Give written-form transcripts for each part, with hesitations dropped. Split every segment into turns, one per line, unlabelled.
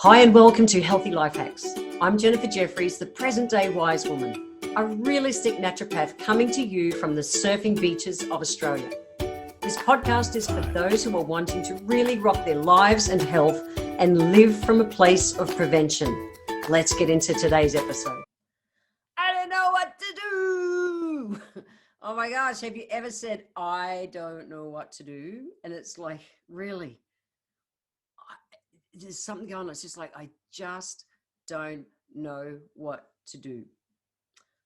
Hi and welcome to Healthy Life Hacks. I'm Jennifer Jefferies, the present-day wise woman, a realistic naturopath coming to you from the surfing beaches of Australia. This podcast is for those who are wanting to really rock their lives and health and live from a place of prevention. Let's get into today's episode. I don't know what to do. Oh my gosh, have you ever said, I don't know what to do? And it's like, really? There's something going on. It's just like, I just don't know what to do.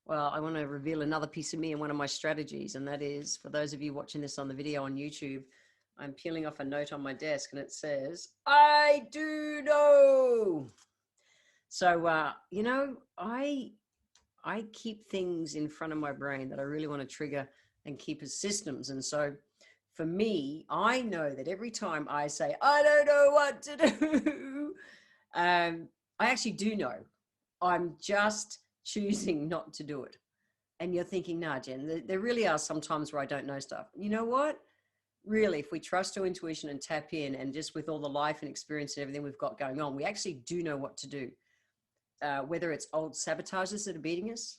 Well, I want to reveal another piece of me and one of my strategies. And that is, for those of you watching this on the video on YouTube, I'm peeling off a note on my desk and it says, I do know. So, I keep things in front of my brain that I really want to trigger and keep as systems. And so for me, I know that every time I say, I don't know what to do, I actually do know. I'm just choosing not to do it. And you're thinking, nah, Jen, there really are some times where I don't know stuff. You know what? Really, if we trust our intuition and tap in, and just with all the life and experience and everything we've got going on, we actually do know what to do. Whether it's old sabotages that are beating us,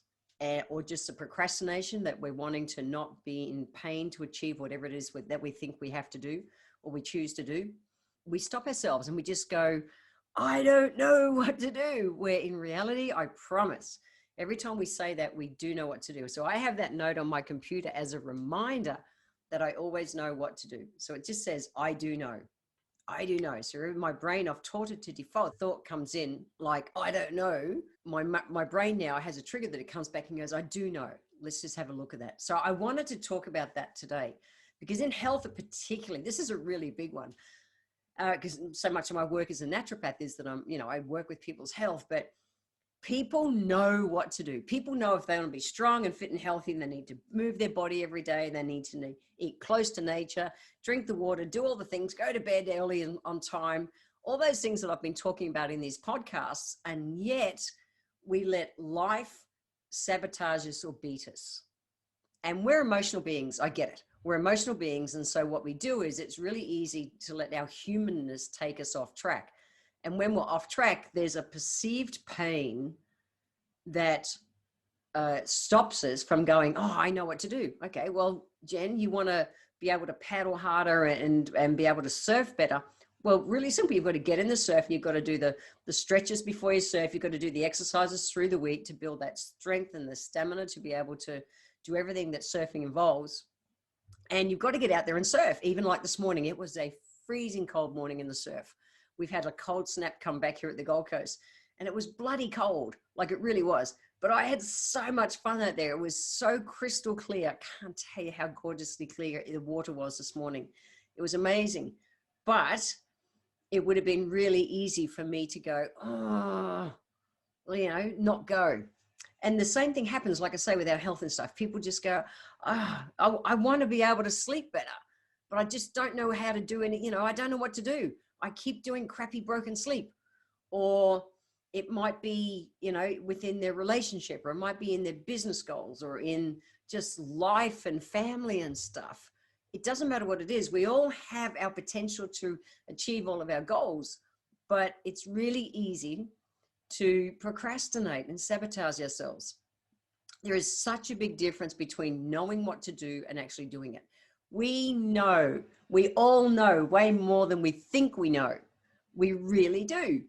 or just the procrastination that we're wanting to not be in pain to achieve whatever it is that we think we have to do or we choose to do, we stop ourselves and we just go, I don't know what to do. Where in reality, I promise, every time we say that, we do know what to do. So I have that note on my computer as a reminder that I always know what to do. So it just says, I do know. I do know. So in my brain, I've taught it to default. Thought comes in like, I don't know. My brain now has a trigger that it comes back and goes, I do know. Let's just have a look at that. So I wanted to talk about that today because in health particularly, this is a really big one. Because so much of my work as a naturopath is that I work with people's health, but people know what to do. People know if they want to be strong and fit and healthy, and they need to move their body every day. They need to eat close to nature, drink the water, do all the things, go to bed early and on time, all those things that I've been talking about in these podcasts. And yet we let life sabotage us or beat us. And we're emotional beings. I get it. We're emotional beings. And so what we do is it's really easy to let our humanness take us off track. And when we're off track, there's a perceived pain that stops us from going, oh, I know what to do. Okay, well, Jen, you want to be able to paddle harder and be able to surf better. Well, really simple. You've got to get in the surf and you've got to do the stretches before you surf. You've got to do the exercises through the week to build that strength and the stamina to be able to do everything that surfing involves. And you've got to get out there and surf. Even like this morning, it was a freezing cold morning in the surf. We've had a cold snap come back here at the Gold Coast and it was bloody cold, like it really was. But I had so much fun out there. It was so crystal clear. I can't tell you how gorgeously clear the water was this morning. It was amazing. But it would have been really easy for me to go, not go. And the same thing happens, like I say, with our health and stuff. People just go, I want to be able to sleep better, but I just don't know how to do any, I don't know what to do. I keep doing crappy broken sleep. Or it might be, within their relationship, or it might be in their business goals, or in just life and family and stuff. It doesn't matter what it is. We all have our potential to achieve all of our goals, but it's really easy to procrastinate and sabotage ourselves. There is such a big difference between knowing what to do and actually doing it. We all know way more than we think we know. We really do.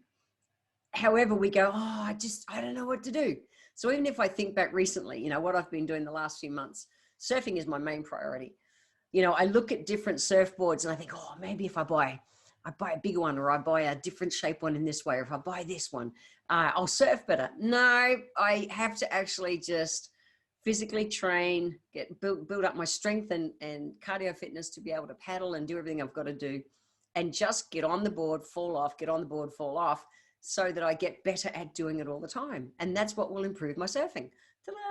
However, we go, I don't know what to do. So even if I think back recently, what I've been doing the last few months, surfing is my main priority. I look at different surfboards and I think, maybe if I buy a bigger one, or I buy a different shape one in this way, or if I buy this one, I'll surf better. No, I have to actually just physically train, build up my strength and cardio fitness to be able to paddle and do everything I've got to do, and just get on the board, fall off, get on the board, fall off, so that I get better at doing it all the time. And that's what will improve my surfing.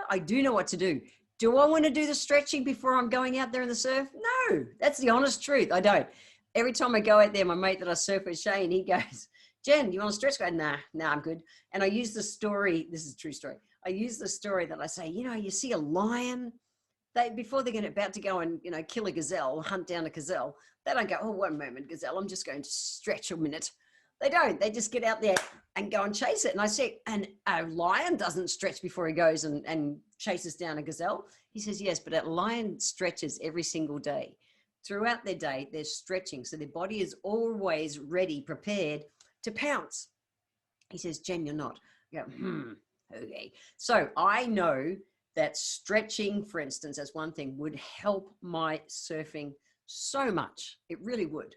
I do know what to do. Do I want to do the stretching before I'm going out there in the surf? No, that's the honest truth. I don't. Every time I go out there, my mate that I surf with, Shane, he goes, Jen, do you want to stretch? I go, nah, I'm good. And I use the story. This is a true story. I use the story that I say, you see a lion, before they're about to go and, kill a gazelle, hunt down a gazelle, they don't go, 1 moment, gazelle, I'm just going to stretch a minute. They don't. They just get out there and go and chase it. And I say, and a lion doesn't stretch before he goes and chases down a gazelle. He says, yes, but a lion stretches every single day. Throughout their day, they're stretching. So their body is always ready, prepared to pounce. He says, Jen, you're not. I go, okay. So I know that stretching, for instance, as one thing, would help my surfing so much. It really would.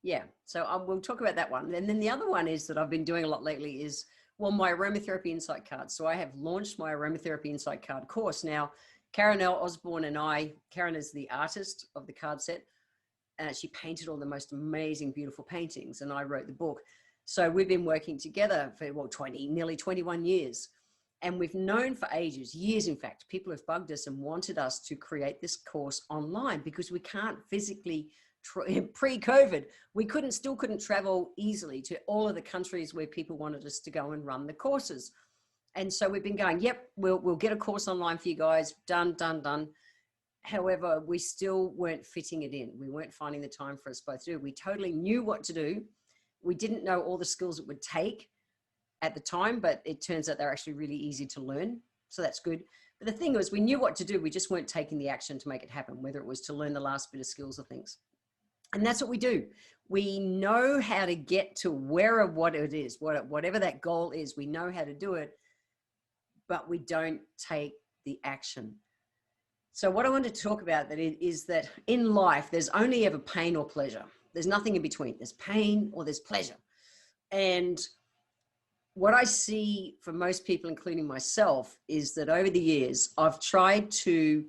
Yeah, so we'll talk about that one. And then the other one is that I've been doing a lot lately is, well, my aromatherapy insight card. So I have launched my aromatherapy insight card course. Now, Karen L. Osborne and I, Karen is the artist of the card set. She painted all the most amazing, beautiful paintings, and I wrote the book. So we've been working together for, well, nearly 21 years. And we've known for ages, years, in fact, people have bugged us and wanted us to create this course online because we can't physically, pre-COVID, we still couldn't travel easily to all of the countries where people wanted us to go and run the courses. And so we've been going, yep, we'll get a course online for you guys, done. However, we still weren't fitting it in. We weren't finding the time for us both to do. We totally knew what to do. We didn't know all the skills it would take at the time, but it turns out they're actually really easy to learn. So that's good. But the thing was, we knew what to do. We just weren't taking the action to make it happen, whether it was to learn the last bit of skills or things. And that's what we do. We know how to get to what it is, whatever that goal is, we know how to do it, but we don't take the action. So what I wanted to talk about is that in life, there's only ever pain or pleasure. There's nothing in between. There's pain or there's pleasure. And what I see for most people, including myself, is that over the years, I've tried to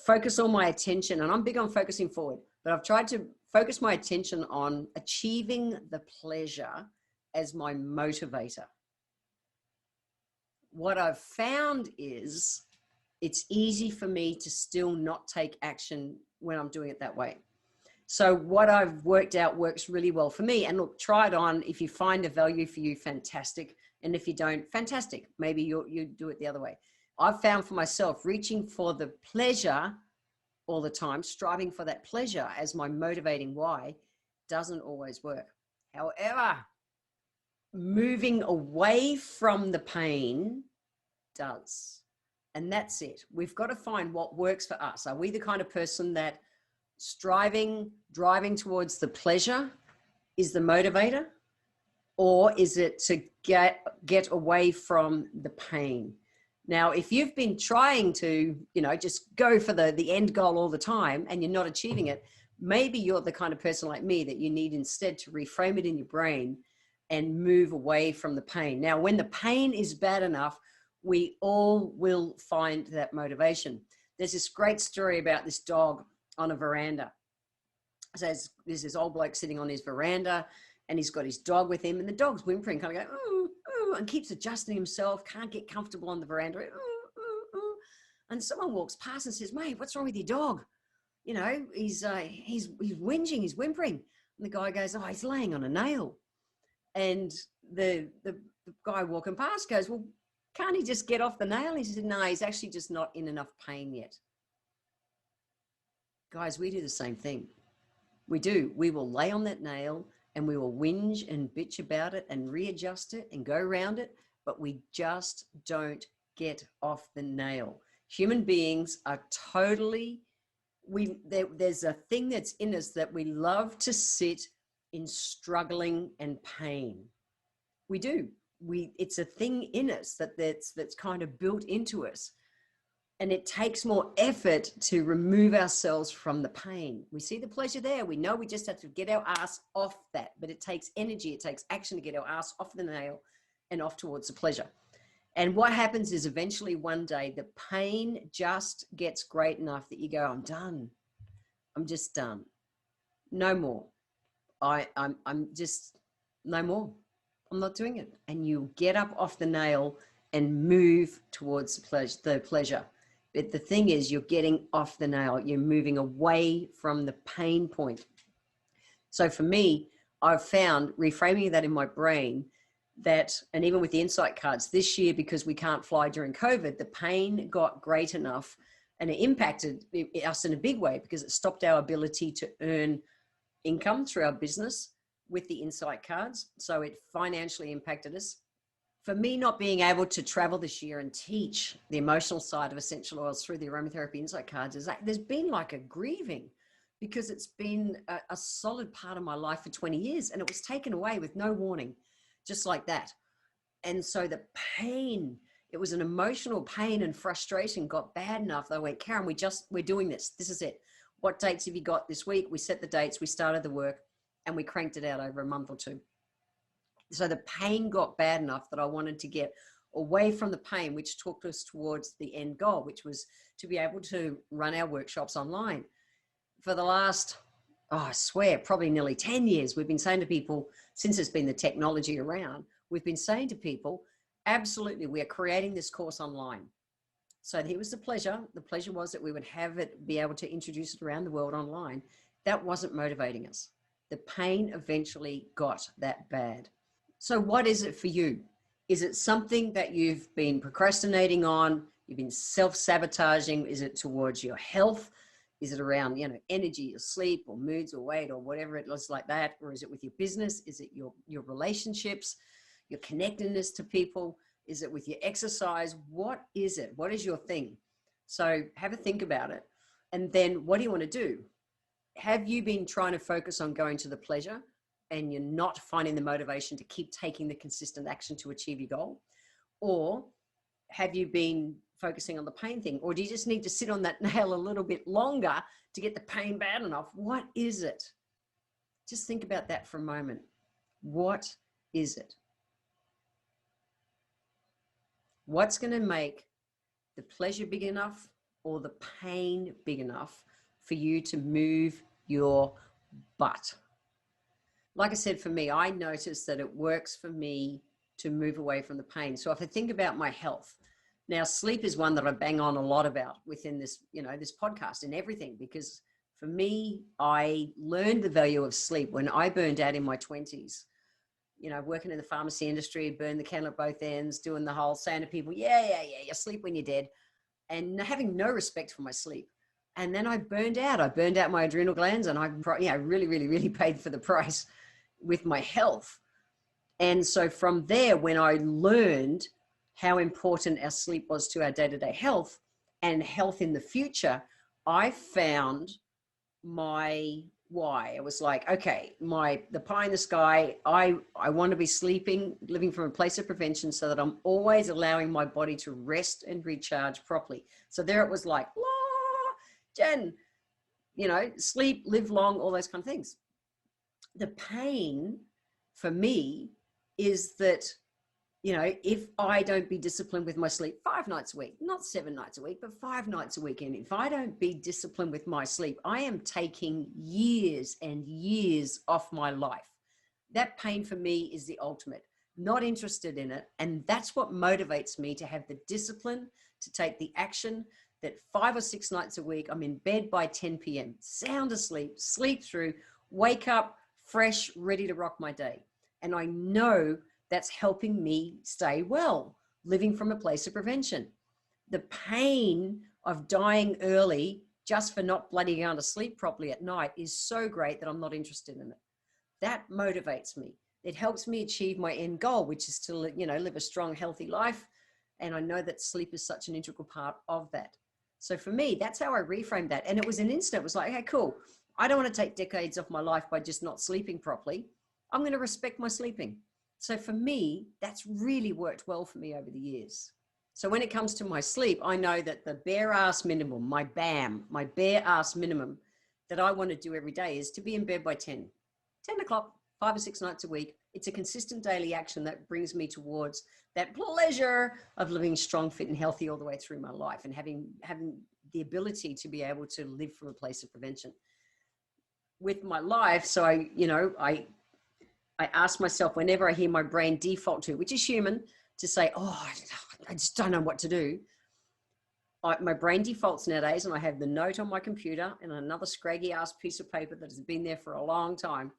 focus all my attention, and I'm big on focusing forward, but I've tried to focus my attention on achieving the pleasure as my motivator. What I've found is it's easy for me to still not take action when I'm doing it that way. So what I've worked out works really well for me. And look, try it on. If you find a value for you, fantastic. And if you don't, fantastic. Maybe you do it the other way. I've found for myself, reaching for the pleasure all the time, striving for that pleasure as my motivating why, doesn't always work. However, moving away from the pain does. And that's it. We've got to find what works for us. Are we the kind of person that driving towards the pleasure is the motivator, or is it to get away from the pain? Now, if you've been trying to, just go for the end goal all the time and you're not achieving it, maybe you're the kind of person like me that you need instead to reframe it in your brain and move away from the pain. Now, when the pain is bad enough, we all will find that motivation. There's this great story about this dog on a veranda. So there's this old bloke sitting on his veranda and he's got his dog with him, and the dog's whimpering, kind of going, ooh, ooh, and keeps adjusting himself, can't get comfortable on the veranda. Ooh, ooh, ooh. And someone walks past and says, mate, what's wrong with your dog? He's whinging, he's whimpering. And the guy goes, oh, he's laying on a nail. And the guy walking past goes, well, can't he just get off the nail? He said, no, he's actually just not in enough pain yet. Guys, we do the same thing. We do. We will lay on that nail and we will whinge and bitch about it and readjust it and go around it, but we just don't get off the nail. Human beings are totally, there's a thing that's in us that we love to sit in struggling and pain. We do. It's a thing in us that's kind of built into us. And it takes more effort to remove ourselves from the pain. We see the pleasure there. We know we just have to get our ass off that, but it takes energy. It takes action to get our ass off the nail and off towards the pleasure. And what happens is eventually one day the pain just gets great enough that you go, I'm done. I'm just done. No more. I'm just no more. I'm not doing it. And you get up off the nail and move towards the pleasure. But the thing is, you're getting off the nail. You're moving away from the pain point. So for me, I've found reframing that in my brain that, and even with the insight cards this year, because we can't fly during COVID, the pain got great enough and it impacted us in a big way because it stopped our ability to earn income through our business. with the insight cards. So it financially impacted us. For me, not being able to travel this year and teach the emotional side of essential oils through the aromatherapy insight cards is like, there's been like a grieving, because it's been a solid part of my life for 20 years and it was taken away with no warning, just like that. And so the pain, it was an emotional pain and frustration got bad enough that I went, Karen, we're doing this. This is it. What dates have you got this week? We set the dates, we started the work, and we cranked it out over a month or two. So the pain got bad enough that I wanted to get away from the pain, which took us towards the end goal, which was to be able to run our workshops online. For the last, I swear, probably nearly 10 years, we've been saying to people, since there's been the technology around, we've been saying to people, absolutely, we are creating this course online. So here was the pleasure. The pleasure was that we would have it, be able to introduce it around the world online. That wasn't motivating us. The pain eventually got that bad. So what is it for you? Is it something that you've been procrastinating on? You've been self-sabotaging? Is it towards your health? Is it around, energy or sleep or moods or weight or whatever it looks like that? Or is it with your business? Is it your relationships, your connectedness to people? Is it with your exercise? What is it? What is your thing? So have a think about it. And then what do you want to do? Have you been trying to focus on going to the pleasure and you're not finding the motivation to keep taking the consistent action to achieve your goal? Or have you been focusing on the pain thing? Or do you just need to sit on that nail a little bit longer to get the pain bad enough? What is it? Just think about that for a moment. What is it? What's going to make the pleasure big enough or the pain big enough for you to move your butt? Like I said, for me, I noticed that it works for me to move away from the pain. So if I think about my health, now sleep is one that I bang on a lot about within this, this podcast and everything, because for me, I learned the value of sleep when I burned out in my 20s. Working in the pharmacy industry, burned the candle at both ends, doing the whole saying to people, yeah, you sleep when you're dead, and having no respect for my sleep. And then I burned out. I burned out my adrenal glands, and I really, really, really paid for the price with my health. And so from there, when I learned how important our sleep was to our day-to-day health and health in the future, I found my why. It was like, okay, the pie in the sky, I want to be living from a place of prevention so that I'm always allowing my body to rest and recharge properly. So there it was like, Jen, sleep, live long, all those kind of things. The pain for me is that, if I don't be disciplined with my sleep 5 nights a week, not 7 nights a week, but 5 nights a week, and if I don't be disciplined with my sleep, I am taking years and years off my life. That pain for me is the ultimate. Not interested in it. And that's what motivates me to have the discipline to take the action that 5 or 6 nights a week, I'm in bed by 10 p.m., sound asleep, sleep through, wake up fresh, ready to rock my day. And I know that's helping me stay well, living from a place of prevention. The pain of dying early just for not bloody going to sleep properly at night is so great that I'm not interested in it. That motivates me. It helps me achieve my end goal, which is to, live a strong, healthy life. And I know that sleep is such an integral part of that. So for me, that's how I reframed that. And it was an instant. It was like, okay, cool. I don't want to take decades off my life by just not sleeping properly. I'm going to respect my sleeping. So for me, that's really worked well for me over the years. So when it comes to my sleep, I know that the bare ass minimum, my bare ass minimum that I want to do every day is to be in bed by 10 o'clock, 5 or 6 nights a week. It's a consistent daily action that brings me towards that pleasure of living strong, fit, and healthy all the way through my life, and having the ability to be able to live from a place of prevention with my life. So I ask myself whenever I hear my brain default to, which is human, to say, oh, I just don't know what to do. My brain defaults nowadays, and I have the note on my computer and another scraggy ass piece of paper that has been there for a long time.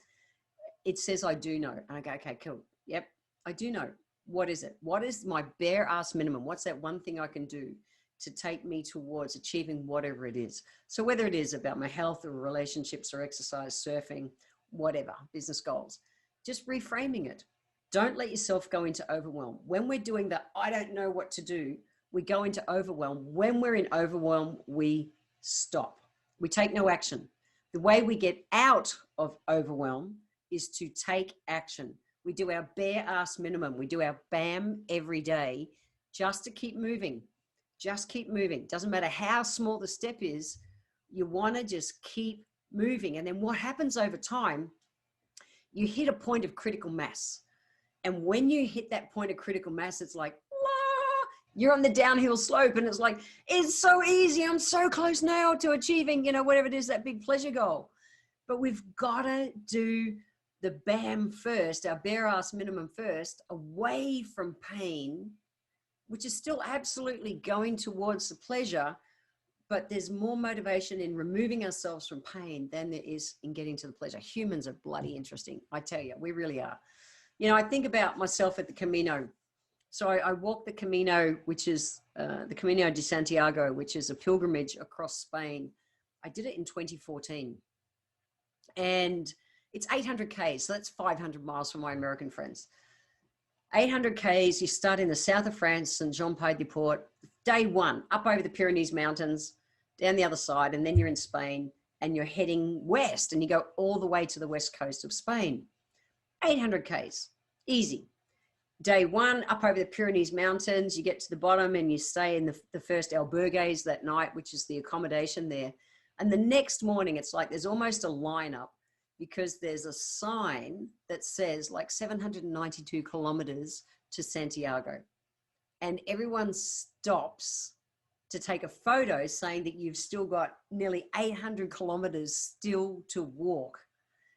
It says, I do know. And I go, okay, cool. Yep, I do know. What is it? What is my bare ass minimum? What's that one thing I can do to take me towards achieving whatever it is? So whether it is about my health or relationships or exercise, surfing, whatever, business goals, just reframing it. Don't let yourself go into overwhelm. When we're doing the I don't know what to do, we go into overwhelm. When we're in overwhelm, we stop. We take no action. The way we get out of overwhelm is to take action. We do our bare ass minimum. We do our BAM every day just to keep moving. Just keep moving. Doesn't matter how small the step is, you want to just keep moving. And then what happens over time, you hit a point of critical mass. And when you hit that point of critical mass, it's like, you're on the downhill slope and it's like, it's so easy. I'm so close now to achieving, whatever it is, that big pleasure goal. But we've got to do the BAM first, our bare ass minimum first, away from pain, which is still absolutely going towards the pleasure. But there's more motivation in removing ourselves from pain than there is in getting to the pleasure. Humans are bloody interesting. I tell you, we really are. I think about myself at the Camino. So I walked the Camino, which is the Camino de Santiago, which is a pilgrimage across Spain. I did it in 2014. And it's 800 Ks. So that's 500 miles for my American friends. 800 Ks, you start in the south of France, Saint-Jean-Pied-de-Port. Day one, up over the Pyrenees Mountains, down the other side, and then you're in Spain, and you're heading west, and you go all the way to the west coast of Spain. 800 Ks, easy. Day one, up over the Pyrenees Mountains, you get to the bottom and you stay in the first albergues that night, which is the accommodation there. And the next morning, it's like there's almost a lineup because there's a sign that says like 792 kilometers to Santiago. And everyone stops to take a photo saying that you've still got nearly 800 kilometers still to walk.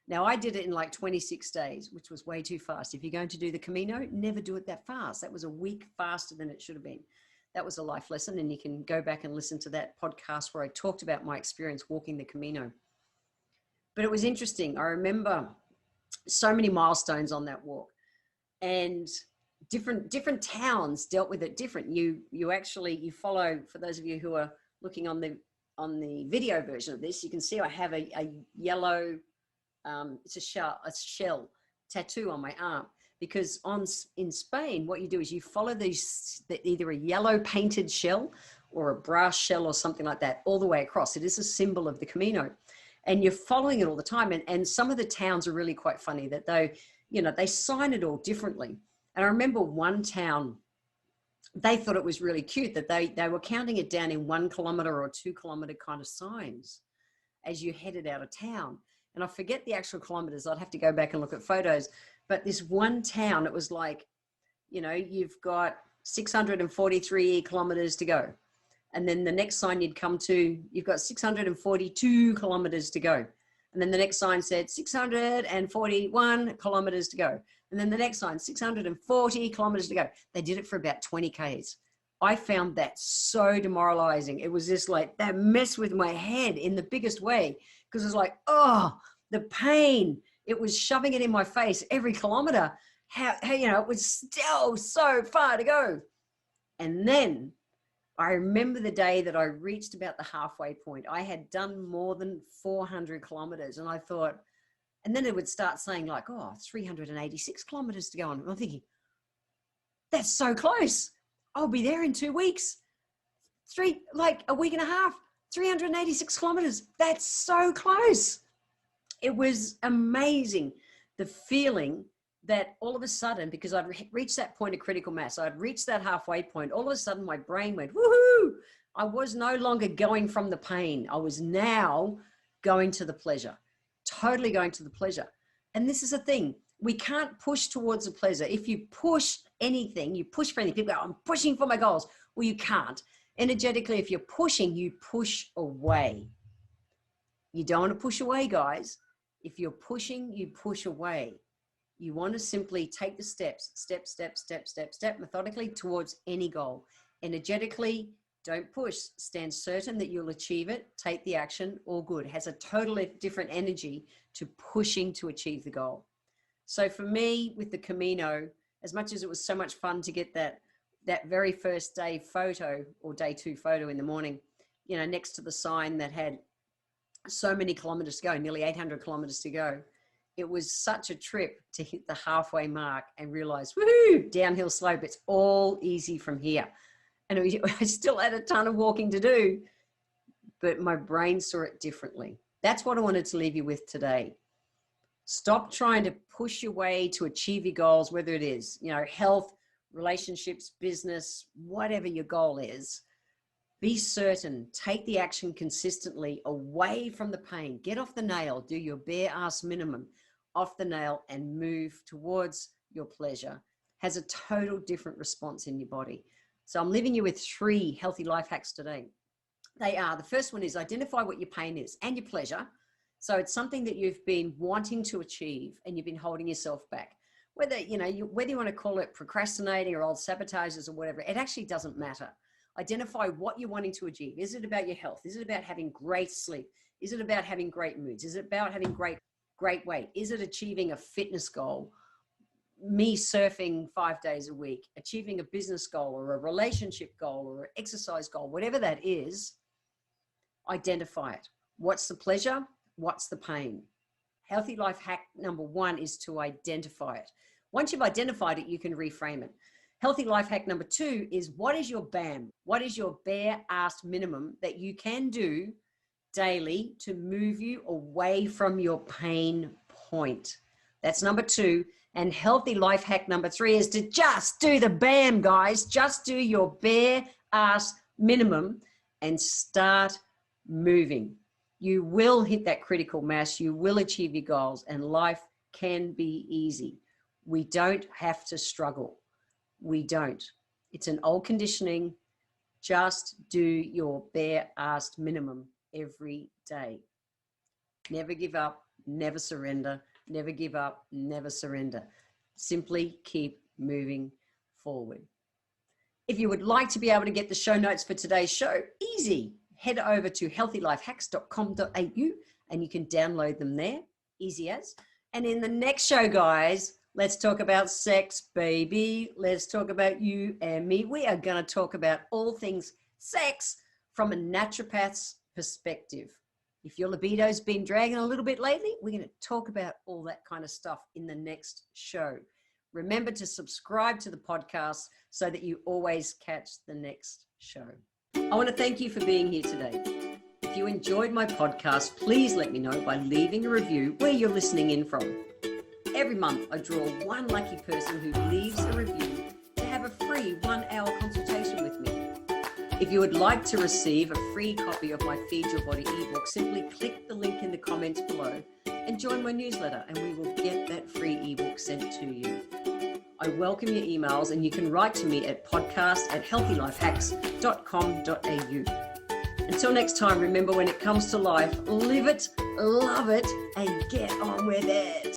Now, I did it in like 26 days, which was way too fast. If you're going to do the Camino, never do it that fast. That was a week faster than it should have been. That was a life lesson. And you can go back and listen to that podcast where I talked about my experience walking the Camino. But it was interesting. I remember so many milestones on that walk, and different towns dealt with it different. You follow, for those of you who are looking on the video version of this, you can see I have a yellow, it's a shell tattoo on my arm, because in Spain, what you do is you follow either a yellow painted shell or a brass shell or something like that all the way across. It is a symbol of the Camino, and you're following it all the time. And some of the towns are really quite funny that they sign it all differently. And I remember one town, they thought it was really cute that they were counting it down in 1 kilometer or 2 kilometer kind of signs as you headed out of town. And I forget the actual kilometers. I'd have to go back and look at photos. But this one town, it was like, you've got 643 kilometers to go. And then the next sign you'd come to, you've got 642 kilometers to go. And then the next sign said 641 kilometers to go. And then the next sign, 640 kilometers to go. They did it for about 20 Ks. I found that so demoralizing. It was just like, that messed with my head in the biggest way, because it was like, oh, the pain. It was shoving it in my face every kilometer. How it was still so far to go. And then I remember the day that I reached about the halfway point. I had done more than 400 kilometers, and I thought, and then it would start saying like, 386 kilometers to go. And I'm thinking, that's so close. I'll be there in 2 weeks. Like a week and a half, 386 kilometers. That's so close. It was amazing. The feeling that all of a sudden, because I'd reached that point of critical mass, I'd reached that halfway point, all of a sudden my brain went, woohoo! I was no longer going from the pain. I was now going to the pleasure, totally going to the pleasure. And this is the thing. We can't push towards the pleasure. If you push anything, you push for anything. People go, I'm pushing for my goals. Well, you can't. Energetically, if you're pushing, you push away. You don't want to push away, guys. If you're pushing, you push away. You want to simply take the step, methodically towards any goal. Energetically, don't push. Stand certain that you'll achieve it. Take the action, all good. It has a totally different energy to pushing to achieve the goal. So for me, with the Camino, as much as it was so much fun to get that very first day photo, or day 2 photo in the morning, next to the sign that had so many kilometers to go, nearly 800 kilometers to go, it was such a trip to hit the halfway mark and realize, woohoo, downhill slope. It's all easy from here. And I still had a ton of walking to do, but my brain saw it differently. That's what I wanted to leave you with today. Stop trying to push your way to achieve your goals, whether it is, health, relationships, business, whatever your goal is. Be certain, take the action consistently away from the pain. Get off the nail, do your bare ass minimum off the nail and move towards your pleasure. Has a total different response in your body. So I'm leaving you with 3 healthy life hacks today. They are, the first one is identify what your pain is and your pleasure. So it's something that you've been wanting to achieve and you've been holding yourself back. Whether you want to call it procrastinating or old sabotages or whatever, it actually doesn't matter. Identify what you're wanting to achieve. Is it about your health? Is it about having great sleep? Is it about having great moods? Is it about having great weight? Is it achieving a fitness goal? Me surfing 5 days a week, achieving a business goal or a relationship goal or an exercise goal, whatever that is, identify it. What's the pleasure? What's the pain? Healthy life hack number 1 is to identify it. Once you've identified it, you can reframe it. Healthy life hack number 2 is what is your BAM? What is your bare ass minimum that you can do daily to move you away from your pain point? That's number 2. And healthy life hack number 3 is to just do the BAM, guys. Just do your bare ass minimum and start moving. You will hit that critical mass. You will achieve your goals and life can be easy. We don't have to struggle. We don't. It's an old conditioning. Just do your bare ass minimum every day. Never give up, never surrender. Never give up, never surrender. Simply keep moving forward. If you would like to be able to get the show notes for today's show, easy. Head over to healthylifehacks.com.au and you can download them there, easy as. And in the next show, guys, let's talk about sex, baby. Let's talk about you and me. We are going to talk about all things sex from a naturopath's perspective. If your libido's been dragging a little bit lately, we're going to talk about all that kind of stuff in the next show. Remember to subscribe to the podcast so that you always catch the next show. I want to thank you for being here today. If you enjoyed my podcast, please let me know by leaving a review where you're listening in from. Every month, I draw one lucky person who leaves a review to have a free 1-hour consultation with me. If you would like to receive a free copy of my Feed Your Body ebook, simply click the link in the comments below and join my newsletter and we will get that free ebook sent to you. I welcome your emails and you can write to me at podcast@healthylifehacks.com.au. Until next time, remember when it comes to life, live it, love it, and get on with it.